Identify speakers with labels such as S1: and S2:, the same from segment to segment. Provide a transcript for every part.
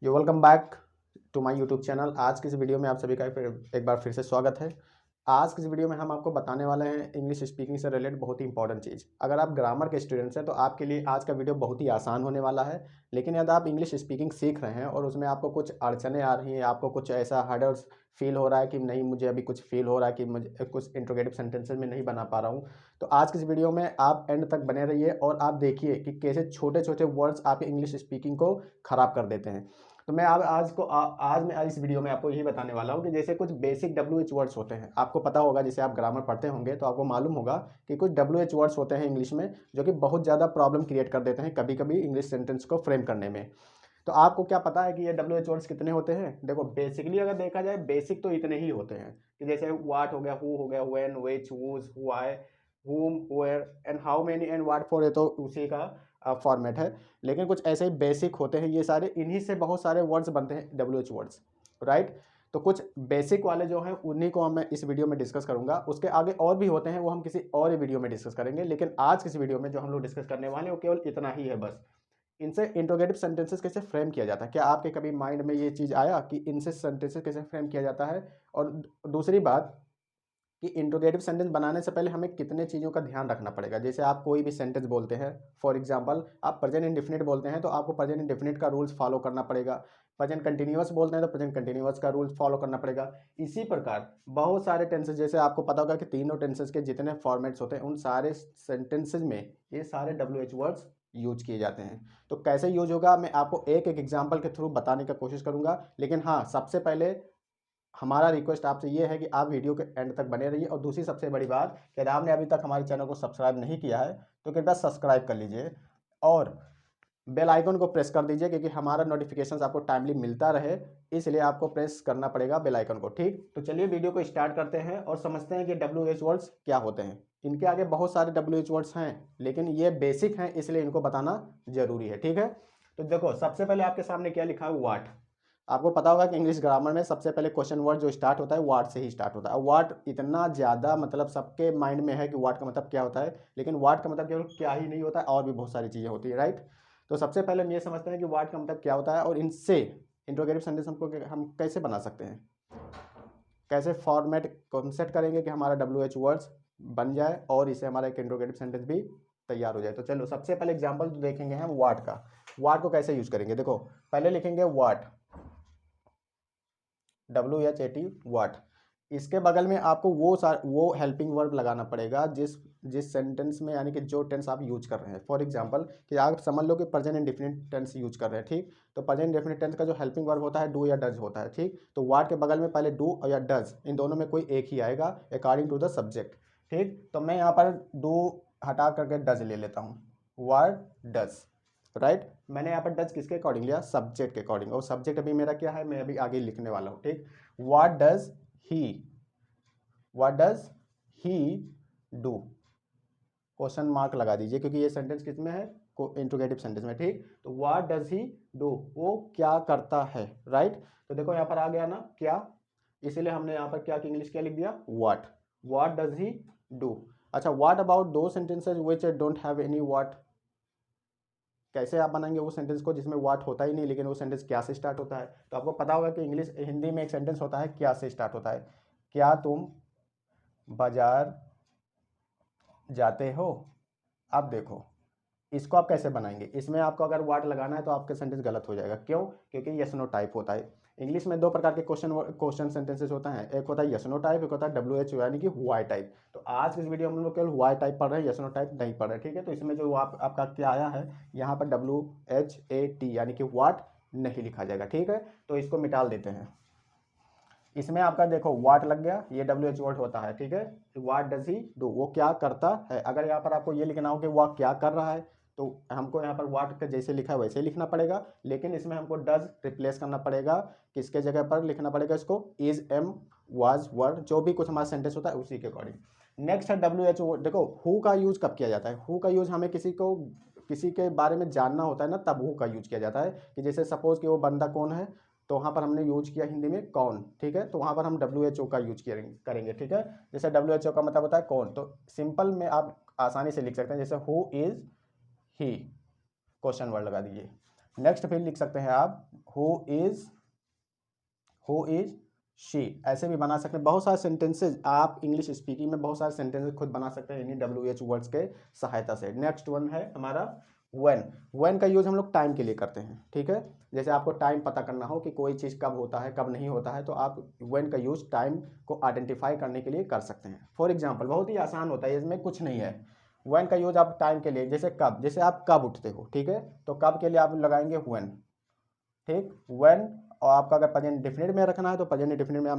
S1: Yo welcome back to my YouTube channel. आज की इस वीडियो में आप सभी का एक बार फिर से स्वागत है। आज की इस वीडियो में हम आपको बताने वाले हैं इंग्लिश स्पीकिंग से रिलेटेड बहुत ही इंपॉर्टेंट चीज़। अगर आप ग्रामर के स्टूडेंट्स हैं तो आपके लिए आज का वीडियो बहुत ही आसान होने वाला है। लेकिन यदि आप इंग्लिश स्पीकिंग सीख रहे हैं और उसमें आपको कुछ अड़चने आ रही हैं, आपको कुछ ऐसा हर्डल्स फील हो रहा है कि नहीं, मुझे अभी कुछ फील हो रहा है कि मुझे कुछ इंट्रोगेटिव सेंटेंसेस में नहीं बना पा रहा हूँ, तो आज की इस वीडियो में आप एंड तक बने रहिए और आप देखिए कि कैसे छोटे छोटे वर्ड्स आपके इंग्लिश स्पीकिंग को ख़राब कर देते हैं। तो मैं अब आज मैं इस वीडियो में आपको यही बताने वाला हूँ कि जैसे कुछ बेसिक WH वर्ड्स होते हैं, आपको पता होगा, जैसे आप ग्रामर पढ़ते होंगे तो आपको मालूम होगा कि कुछ WH वर्ड्स होते हैं इंग्लिश में जो कि बहुत ज़्यादा प्रॉब्लम क्रिएट कर देते हैं कभी कभी इंग्लिश सेंटेंस को फ्रेम करने में। तो आपको क्या पता है कि ये WH वर्ड्स कितने होते हैं? देखो, बेसिकली अगर देखा जाए बेसिक तो इतने ही होते हैं कि जैसे वाट हो गया, हु हो गया, when, which, whose, why, whom, where and how many and what for, ये तो उसी का फॉर्मेट है। लेकिन कुछ ऐसे ही बेसिक होते हैं ये सारे, इन्हीं से बहुत सारे वर्ड्स बनते हैं WH वर्ड्स, राइट। तो कुछ बेसिक वाले जो हैं उन्हीं को मैं इस वीडियो में डिस्कस करूंगा। उसके आगे और भी होते हैं, वो हम किसी और वीडियो में डिस्कस करेंगे। लेकिन आज किसी वीडियो में जो हम लोग डिस्कस करने वाले हैं वो केवल इतना ही है बस। इनसे इंट्रोगेटिव सेंटेंसेस कैसे फ्रेम किया जाता है, क्या आपके कभी माइंड में ये चीज़ आया कि इनसे सेंटेंसेस कैसे फ्रेम किया जाता है? और दूसरी बात कि इंट्रोगेटिव सेंटेंस बनाने से पहले हमें कितने चीज़ों का ध्यान रखना पड़ेगा। जैसे आप कोई भी सेंटेंस बोलते हैं, फॉर एग्जांपल आप प्रेजेंट इंडेफिनिट बोलते हैं तो आपको प्रेजेंट इंडेफिनिट का रूल्स फॉलो करना पड़ेगा। प्रेजेंट कंटिन्यूअस बोलते हैं तो प्रेजेंट कंटिन्यूअस का रूल्स फॉलो करना पड़ेगा। इसी प्रकार बहुत सारे टेंसेस, जैसे आपको पता होगा कि तीनों टेंसेस के जितने फॉर्मेट्स होते हैं उन सारे सेंटेंसेज में ये सारे WH वर्ड्स यूज किए जाते हैं। तो कैसे यूज होगा मैं आपको एक एक एग्जाम्पल के थ्रू बताने का कोशिश करूंगा। लेकिन हाँ, सबसे पहले हमारा रिक्वेस्ट आपसे ये है कि आप वीडियो के एंड तक बने रहिए। और दूसरी सबसे बड़ी बात कि यदि आपने अभी तक हमारे चैनल को सब्सक्राइब नहीं किया है तो कृपया सब्सक्राइब कर लीजिए और बेल आइकन को प्रेस कर दीजिए, क्योंकि हमारा नोटिफिकेशंस आपको टाइमली मिलता रहे, इसलिए आपको प्रेस करना पड़ेगा बेल आइकन को। ठीक, तो चलिए वीडियो को स्टार्ट करते हैं और समझते हैं कि WH वर्ड्स क्या होते हैं। इनके आगे बहुत सारे WH वर्ड्स हैं लेकिन ये बेसिक हैं, इसलिए इनको बताना जरूरी है। ठीक है, तो देखो सबसे पहले आपके सामने क्या लिखा है, वाट। आपको पता होगा कि इंग्लिश ग्रामर में सबसे पहले क्वेश्चन वर्ड जो स्टार्ट होता है वाट से ही स्टार्ट होता है। वाट इतना ज़्यादा मतलब सबके माइंड में है कि वाट का मतलब क्या होता है, लेकिन वाट का मतलब केवल क्या ही नहीं होता है, और भी बहुत सारी चीज़ें होती है, राइट। तो सबसे पहले हम ये समझते हैं कि वाट का मतलब क्या होता है और इनसे इंट्रोगेटिव सेंटेंस हम कैसे बना सकते हैं, कैसे फॉर्मेट कॉन्सेप्ट करेंगे कि हमारा WH वर्ड्स बन जाए और इसे हमारा एक इंट्रोगेटिव सेंटेंस भी तैयार हो जाए। तो चलो सबसे पहले एग्जाम्पल देखेंगे हम वाट का। वाट को कैसे यूज करेंगे, देखो पहले लिखेंगे वाट, WHAT, वाट। इसके बगल में आपको वो हेल्पिंग वर्ब लगाना पड़ेगा जिस जिस सेंटेंस में, यानी कि जो टेंस आप यूज कर रहे हैं। फॉर एग्जांपल कि आप समझ लो कि प्रेजेंट इंडेफिनिट टेंस यूज कर रहे हैं, ठीक। तो प्रेजेंट इंडेफिनिट टेंस का जो हेल्पिंग वर्ब होता है डू या डज होता है, ठीक। तो वाट के बगल में पहले डू और या डज, इन दोनों में कोई एक ही आएगा अकॉर्डिंग टू द सब्जेक्ट, ठीक। तो मैं यहाँ पर डू हटा करके डज ले लेता हूँ, वाट डज, राइट। मैंने यहाँ पर डज किसके अकॉर्डिंग लिया, सब्जेक्ट के अकॉर्डिंग। और सब्जेक्ट अभी मेरा क्या है, मैं अभी आगे लिखने वाला हूँ, ठीक। What does he, what does he do, question mark लगा दीजिए क्योंकि ये सेंटेंस किस में है, को इंट्रोगेटिव सेंटेंस में, ठीक। तो व्हाट डज ही डू, वो क्या करता है, राइट। तो देखो यहाँ पर आ गया ना क्या, इसीलिए हमने यहाँ पर क्या की इंग्लिश क्या लिख दिया, what. What does he do. अच्छा, व्हाट अबाउट दो sentences which don't have any what, कैसे आप बनाएंगे वो सेंटेंस को जिसमें वाट होता ही नहीं लेकिन वो सेंटेंस क्या से स्टार्ट होता है। तो आपको पता होगा कि हिंदी में एक सेंटेंस होता है क्या से स्टार्ट होता है, क्या तुम बाजार जाते हो। अब देखो इसको आप कैसे बनाएंगे, इसमें आपको अगर वाट लगाना है तो आपका सेंटेंस गलत हो जाएगा। क्यों? क्योंकि यस नो टाइप होता है। इंग्लिश में दो प्रकार के क्वेश्चन सेंटेंसेस होता है, एक होता है यस नो टाइप, एक होता है WHO यानी कि व्हाई टाइप। तो आज की इस वीडियो में हम लोग केवल व्हाई टाइप पढ़ रहे हैं, यस नो टाइप नहीं पढ़ रहे, ठीक है। तो इसमें जो आपका क्या आया है यहाँ पर WHAT यानी कि व्हाट नहीं लिखा जाएगा, ठीक है। तो इसको मिटाल देते हैं। इसमें आपका देखो वाट लग गया, ये WH वर्ड होता है, ठीक है। वाट डज ही डू, वो क्या करता है। अगर यहाँ पर आपको ये लिखना हो कि वह क्या कर रहा है तो हमको यहाँ पर वाट का जैसे लिखा है वैसे ही लिखना पड़ेगा, लेकिन इसमें हमको डज रिप्लेस करना पड़ेगा। किसके जगह पर लिखना पड़ेगा इसको, इज, एम, वाज, वर्ड, जो भी कुछ हमारा सेंटेंस होता है उसी के अकॉर्डिंग। नेक्स्ट है WH वर्ड। देखो हु का यूज कब किया जाता है, हु का यूज हमें किसी के बारे में जानना होता है ना, तब हु का यूज किया जाता है। कि जैसे सपोज कि वो बंदा कौन है, तो वहाँ पर हमने यूज किया हिंदी में कौन, ठीक है। तो वहाँ पर हम WHO का यूज करेंगे, ठीक है। जैसे WHO का मतलब होता है कौन, तो सिंपल में आप आसानी से लिख सकते हैं, जैसे who is he, question word लगा दीजिए। नेक्स्ट फिर लिख सकते हैं आप हु इज शी, ऐसे भी बना सकते हैं। बहुत सारे सेंटेंसेज आप इंग्लिश स्पीकिंग में बहुत सारे सेंटेंसेज खुद बना सकते हैं इन्हीं WH वर्ड्स के सहायता से। नेक्स्ट वन है हमारा व्हेन का यूज हम लोग टाइम के लिए करते हैं, ठीक है। जैसे आपको टाइम पता करना हो कि कोई चीज़ कब होता है कब नहीं होता है, तो आप व्हेन का यूज टाइम को आइडेंटिफाई करने के लिए कर सकते हैं। फॉर एग्जाम्पल बहुत ही आसान होता है, इसमें कुछ नहीं है। व्हेन का यूज आप टाइम के लिए, जैसे कब, जैसे आप कब उठते हो, ठीक है, तो कब के लिए आप लगाएंगे व्हेन, ठीक, व्हेन। और आपका अगर प्रेजेंट डेफिनेट में रखना है तो प्रेजेंट डेफिनेट में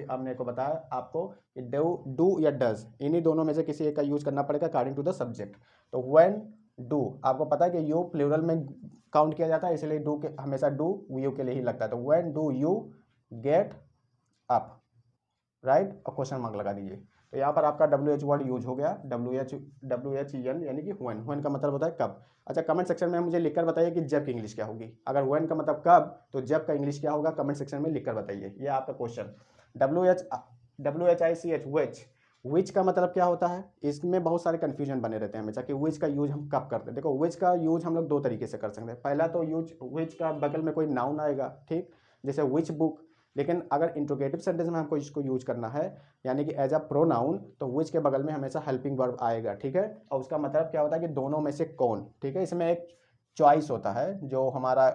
S1: हमने को बताया आपको कि डू या डज, इन्हीं दोनों में से किसी एक का यूज करना पड़ेगा अकॉर्डिंग टू द सब्जेक्ट। तो व्हेन डू, आपको पता है कि यू प्लूरल में काउंट किया जाता है, इसलिए डू के हमेशा डू यू के लिए ही लगता है। तो when do you get up, right, और क्वेश्चन मार्क लगा दीजिए। तो यहाँ पर आपका WH वर्ड यूज हो गया, WHEN, यानी कि व्हेन का मतलब होता है कब। अच्छा, कमेंट सेक्शन में मुझे लिखकर बताइए कि जब की इंग्लिश क्या होगी। अगर व्हेन का मतलब कब, तो जब का इंग्लिश क्या होगा, कमेंट सेक्शन में लिखकर बताइए। ये आपका क्वेश्चन। WHICH विच का मतलब क्या होता है, इसमें बहुत सारे कंफ्यूजन बने रहते हैं हमेशा कि विच का यूज हम कब करते हैं। देखो, विच का यूज हम लोग दो तरीके से कर सकते हैं। पहला तो यूज विच का बगल में कोई नाउन आएगा, ठीक, जैसे विच बुक। लेकिन अगर इंट्रोगेटिव सेंटेंस में हमको इसको यूज करना है, यानी कि एज अ प्रोनाउन, तो विच के बगल में हमेशा हेल्पिंग वर्ब आएगा, ठीक है। और उसका मतलब क्या होता है कि दोनों में से कौन, ठीक है। इसमें एक चॉइस होता है, जो हमारा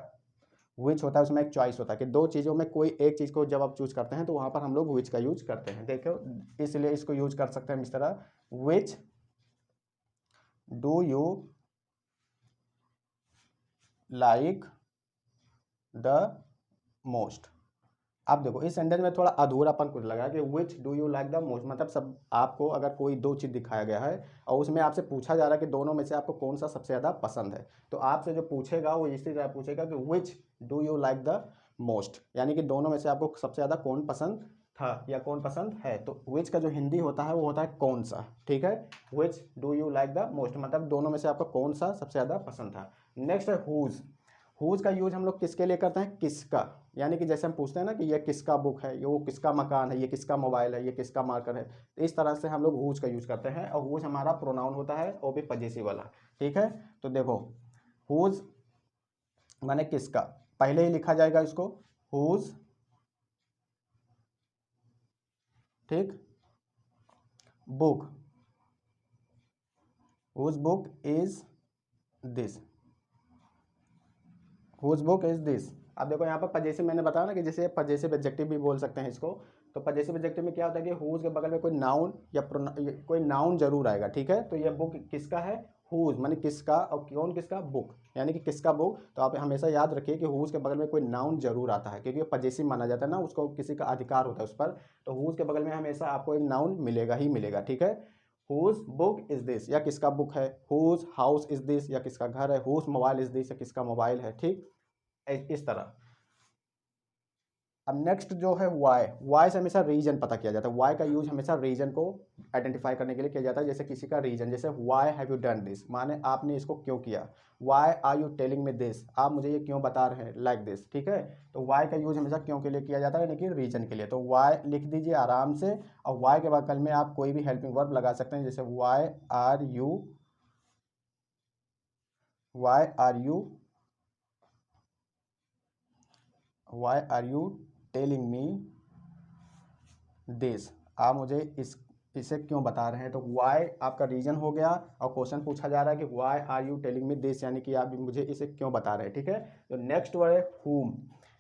S1: विच होता है उसमें एक चॉइस होता है कि दो चीज़ों में कोई एक चीज़ को जब आप चूज करते हैं तो वहाँ पर हम लोग विच का यूज करते हैं। देखो, इसलिए इसको यूज कर सकते हैं इस तरह, which do you like the most. आप देखो, इस सेंटेंस में थोड़ा अधूरापन कुछ लगा कि which do you like the most, मतलब सब आपको अगर कोई दो चीज़ दिखाया गया है और उसमें आपसे पूछा जा रहा है कि दोनों में से आपको कौन सा सबसे ज़्यादा पसंद है, तो आपसे जो पूछेगा वो इसी तरह पूछेगा कि which do you like the most, यानी कि दोनों में से आपको सबसे ज़्यादा कौन पसंद था या कौन पसंद है। तो विच का जो हिंदी होता है वो होता है कौन सा, ठीक है। Which do you like the most मतलब दोनों में से आपको कौन सा सबसे ज़्यादा पसंद था। नेक्स्ट है हुज। हुज का यूज हम लोग किसके लिए करते हैं, किसका, यानी कि जैसे हम पूछते हैं ना कि ये किसका बुक है, ये वो किसका मकान है, ये किसका मोबाइल है, ये किसका मार्कर है, तो इस तरह से हम लोग हुज का यूज करते हैं। और हुज हमारा प्रोनाउन होता है, वो भी पजेसिव वाला, ठीक है। तो देखो, हुज माने किसका, पहले ही लिखा जाएगा इसको, हुज, ठीक, book, whose book is this, whose book is this. अब देखो यहाँ पर पजेसिव मैंने बताया ना कि जैसे पजेसिव एडजेक्टिव भी बोल सकते हैं इसको। तो पजेसिव एडजेक्टिव में क्या होता है कि हुज के बगल में कोई नाउन या कोई नाउन जरूर आएगा, ठीक है। तो ये बुक किसका है, हुज माने किसका, और कौन किसका, बुक, यानी कि किसका बुक। तो आप हमेशा याद रखिए कि हुज के बगल में कोई नाउन जरूर आता है, क्योंकि पजेसिव माना जाता है ना, उसको किसी का अधिकार होता है उस पर। तो हुज के बगल में हमेशा आपको एक नाउन मिलेगा ही मिलेगा, ठीक है। हुज बुक इज दिस, या किसका बुक है, हुज हाउस इज दिस, या किसका घर है, हुज मोबाइल इज दिस, या किसका मोबाइल है, ठीक, इस तरह। अब नेक्स्ट जो है वाई से हमेशा रीजन पता किया जाता है। वाई का यूज हमेशा रीजन को आइडेंटिफाई करने के लिए किया जाता है। जैसे किसी का रीजन, जैसे why have you done this, माने आपने इसको क्यों किया। Why are you telling me this, आप मुझे ये क्यों बता रहे हैं, लाइक दिस, ठीक है। तो वाई का यूज हमेशा क्यों के लिए किया जाता है, यानी कि रीजन के लिए। तो वाई लिख दीजिए आराम से, और वाई के बगल में आप कोई भी हेल्पिंग वर्ब लगा सकते हैं, जैसे why are you, why are you, why are you telling me this, आप मुझे इसे क्यों बता रहे हैं। तो वाई आपका रीजन हो गया, और क्वेश्चन पूछा जा रहा है कि why are you telling me this, यानी कि आप मुझे इसे क्यों बता रहे हैं, ठीक है। तो नेक्स्ट वर्ड है हुम।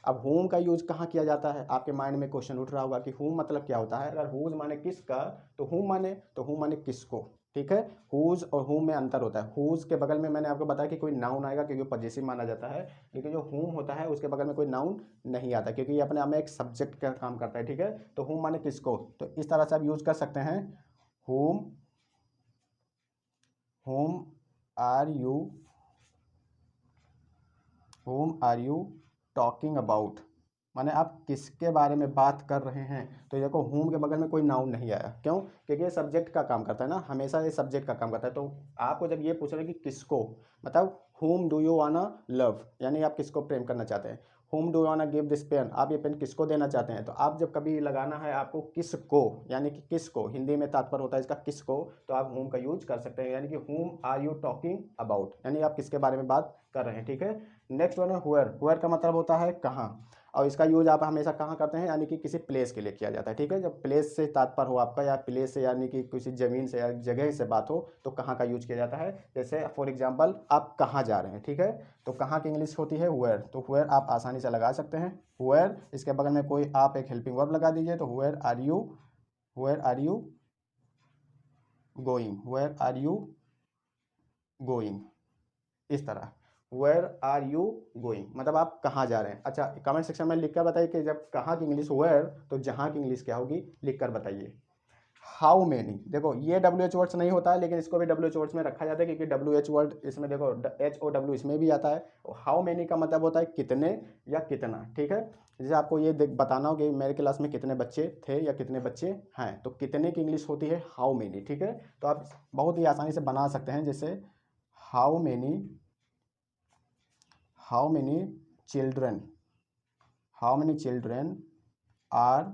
S1: अब होम का यूज कहाँ किया जाता है, आपके माइंड में क्वेश्चन उठ रहा होगा कि होम मतलब क्या होता है। अगर हुज माने किसका, तो होम माने किसको, ठीक है। हुज और होम में अंतर होता है। हुज के बगल में मैंने आपको बताया कि कोई नाउन आएगा क्योंकि पजेसिव माना जाता है, लेकिन जो होम होता है उसके बगल में कोई नाउन नहीं आता, क्योंकि ये अपने आप में एक सब्जेक्ट का काम करता है, ठीक है। तो होम माने किसको, तो इस तरह से आप यूज कर सकते हैं, whom, whom are you, whom are you talking about, माने आप किसके बारे में बात कर रहे हैं। तो देखो, होम के बगल में कोई नाउन नहीं आया, क्यों, क्योंकि ये सब्जेक्ट का काम करता है ना, हमेशा ये सब्जेक्ट का काम करता है। तो आपको जब ये पूछ रहे कि किसको, मतलब home do you wanna love, यानी आप किसको प्रेम करना चाहते हैं। होम डू वाना गिव दिस पेन, आप ये पेन किसको देना चाहते हैं। तो आप जब कभी लगाना है आपको किसको, यानी कि किसको, हिंदी में तात्पर्य होता है इसका किसको, तो आप होम का यूज कर सकते हैं, यानी कि whom are you talking about, यानी आप किसके बारे में बात कर रहे हैं, ठीक है। नेक्स्ट वन है हुएर। हुएर का मतलब होता है कहाँ, और इसका यूज आप हमेशा कहाँ करते हैं, यानी कि किसी प्लेस के लिए किया जाता है, ठीक है। जब प्लेस से तात्पर्य हो आपका, या प्लेस से यानी कि किसी ज़मीन से या जगह से बात हो, तो कहाँ का यूज किया जाता है। जैसे फॉर एग्जांपल आप कहाँ जा रहे हैं, ठीक है, तो कहाँ की इंग्लिश होती है हुएर। तो हुएर आप आसानी से लगा सकते हैं, हुएर। इसके बगल में कोई आप एक हेल्पिंग वर्ब लगा दीजिए, तो where are you going, where are you going, इस तरह वेयर आर यू गोइंग, मतलब आप कहाँ जा रहे हैं। अच्छा, कमेंट सेक्शन में लिखकर बताइए कि जब कहाँ की इंग्लिश वेयर, तो जहाँ की इंग्लिश क्या होगी, लिखकर बताइए। हाउ मेनी, देखो ये WH वर्ड्स नहीं होता है, लेकिन इसको भी WH वर्ड्स में रखा जाता है, क्योंकि WH वर्ड इसमें देखो HOW इसमें भी आता है। हाउ मेनी का मतलब होता है कितने या कितना, ठीक है। जैसे आपको ये बताना हो कि मेरे क्लास में कितने बच्चे थे या कितने बच्चे हैं, तो कितने की इंग्लिश होती है हाउ मेनी, ठीक है। तो आप बहुत ही आसानी से बना सकते हैं, जैसे how many children are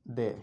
S1: there,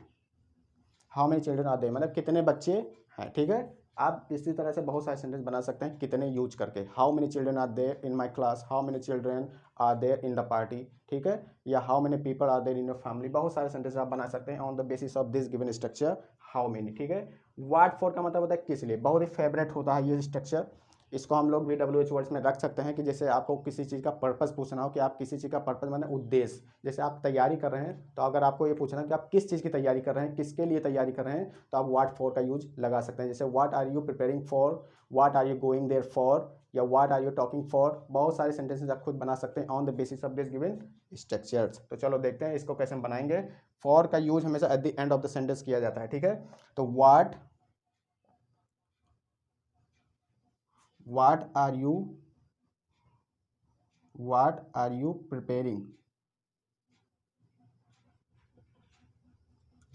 S1: how many children are there मतलब कितने बच्चे हैं, ठीक है। आप इसी तरह से बहुत सारे सेंटेंस बना सकते हैं कितने यूज करके। How many children are there in my class, how many children are there in the party, ठीक है। या how many people are there in your family, बहुत सारे सेंटेंस आप बना सकते हैं on the basis of this given structure how many, ठीक है। व्हाट फॉर का मतलब होता है किस लिए, बहुत ही फेवरेट होता है ये स्ट्रक्चर। इसको हम लोग VWH वर्ड्स में रख सकते हैं कि जैसे आपको किसी चीज़ का पर्पस पूछना हो, कि आप किसी चीज़ का पर्पस मतलब उद्देश्य, जैसे आप तैयारी कर रहे हैं, तो अगर आपको ये पूछना है कि आप किस चीज़ की तैयारी कर रहे हैं, किसके लिए तैयारी कर रहे हैं, तो आप व्हाट फॉर का यूज लगा सकते हैं। जैसे what are you preparing for, what are you going there for, या what are you talking for. बहुत सारे सेंटेंसेस आप खुद बना सकते हैं on the basis of this given structures. तो चलो देखते हैं इसको कैसे हम बनाएंगे। फॉर का यूज हमेशा at the end of the sentence किया जाता है, ठीक है। तो what are you preparing,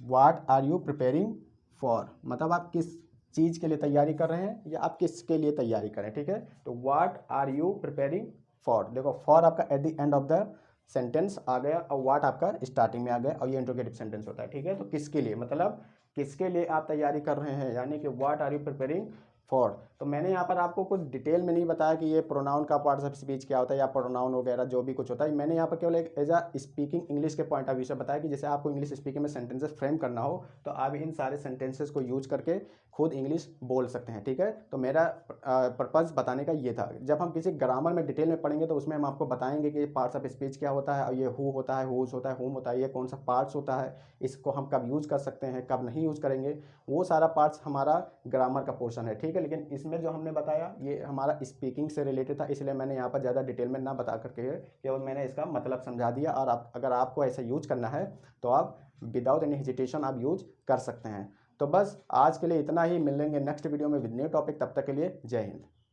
S1: what are you preparing for, मतलब आप किस चीज़ के लिए तैयारी कर रहे हैं या आप किसके लिए तैयारी करें, ठीक है। तो what are you preparing for, देखो फॉर आपका at the end of the sentence आ गया, और व्हाट आपका स्टार्टिंग में आ गया, और ये इंट्रोगेटिव सेंटेंस होता है, ठीक है। तो किसके लिए मतलब किसके लिए आप तैयारी कर रहे हैं, यानी कि what are you preparing for. तो मैंने यहाँ पर आपको कुछ डिटेल में नहीं बताया कि ये प्रोनाउन का पार्ट्स ऑफ स्पीच क्या होता है, या प्रोनाउन वगैरह जो भी कुछ होता है। मैंने यहाँ पर केवल एक एज अ स्पीकिंग इंग्लिश के पॉइंट ऑफ व्यू से बताया कि जैसे आपको इंग्लिश स्पीकिंग में सेंटेंसेस फ्रेम करना हो, तो आप इन सारे सेंटेंसेस को यूज करके खुद इंग्लिश बोल सकते हैं, ठीक है। तो मेरा पर्पज़ बताने का ये था। जब हम किसी ग्रामर में डिटेल में पढ़ेंगे, तो उसमें हम आपको बताएंगे कि पार्ट्स ऑफ स्पीच क्या होता है, और ये हु होता है, हुज होता है, हुम होता है, ये कौन सा पार्ट्स होता है, इसको हम कब यूज कर सकते हैं, कब नहीं यूज करेंगे, वो सारा पार्ट्स हमारा ग्रामर का पोर्शन है, ठीक है। लेकिन इसमें जो हमने बताया ये हमारा स्पीकिंग से रिलेटेड था, इसलिए मैंने यहाँ पर ज़्यादा डिटेल में ना बता करके केवल मैंने इसका मतलब समझा दिया। और आप अगर आपको ऐसा यूज करना है, तो आप विदाउट एनी हेजिटेशन आप यूज कर सकते हैं। तो बस आज के लिए इतना ही, मिलेंगे नेक्स्ट वीडियो में विद न्यू टॉपिक। तब तक के लिए जय हिंद।